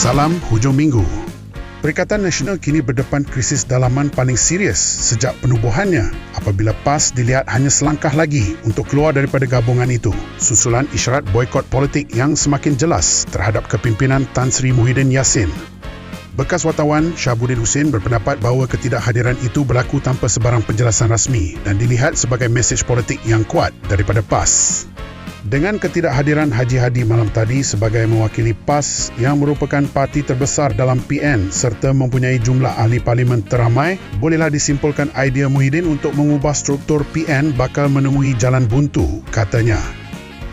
Salam hujung minggu. Perikatan Nasional kini berdepan krisis dalaman paling serius sejak penubuhannya apabila PAS dilihat hanya selangkah lagi untuk keluar daripada gabungan itu, susulan isyarat boikot politik yang semakin jelas terhadap kepimpinan Tan Sri Muhyiddin Yassin. Bekas wartawan Shahabuddin Hussein berpendapat bahawa ketidakhadiran itu berlaku tanpa sebarang penjelasan rasmi dan dilihat sebagai mesej politik yang kuat daripada PAS. Dengan ketidakhadiran Haji Hadi malam tadi sebagai mewakili PAS yang merupakan parti terbesar dalam PN serta mempunyai jumlah ahli parlimen teramai, bolehlah disimpulkan idea Muhyiddin untuk mengubah struktur PN bakal menemui jalan buntu, katanya.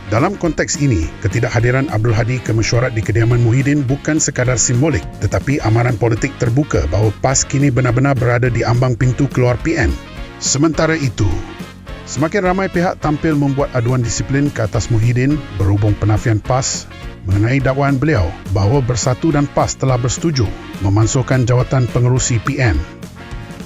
Dalam konteks ini, ketidakhadiran Abdul Hadi ke mesyuarat di kediaman Muhyiddin bukan sekadar simbolik tetapi amaran politik terbuka bahawa PAS kini benar-benar berada di ambang pintu keluar PN. Sementara itu, semakin ramai pihak tampil membuat aduan disiplin ke atas Muhyiddin berhubung penafian PAS mengenai dakwaan beliau bahawa Bersatu dan PAS telah bersetuju memansuhkan jawatan pengerusi PN.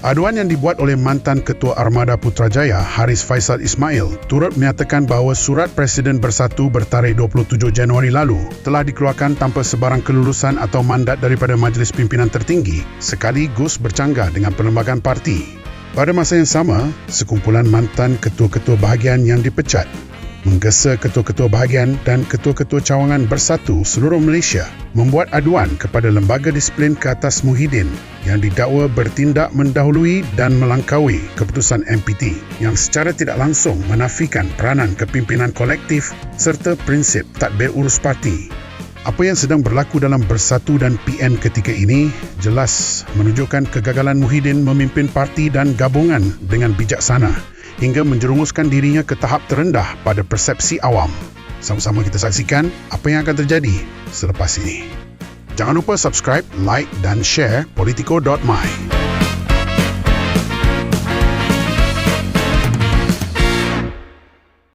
Aduan yang dibuat oleh mantan Ketua Armada Putrajaya Haris Faisal Ismail turut menyatakan bahawa surat Presiden Bersatu bertarikh 27 Januari lalu telah dikeluarkan tanpa sebarang kelulusan atau mandat daripada Majlis Pimpinan Tertinggi sekaligus bercanggah dengan perlembagaan parti. Pada masa yang sama, sekumpulan mantan ketua-ketua bahagian yang dipecat menggesa ketua-ketua bahagian dan ketua-ketua cawangan Bersatu seluruh Malaysia membuat aduan kepada Lembaga Disiplin ke atas Muhyiddin yang didakwa bertindak mendahului dan melangkaui keputusan MPT yang secara tidak langsung menafikan peranan kepimpinan kolektif serta prinsip tadbir urus parti. Apa yang sedang berlaku dalam Bersatu dan PN ketika ini jelas menunjukkan kegagalan Muhyiddin memimpin parti dan gabungan dengan bijaksana hingga menjerumuskan dirinya ke tahap terendah pada persepsi awam. Sama-sama kita saksikan apa yang akan terjadi selepas ini. Jangan lupa subscribe, like dan share Politico.my.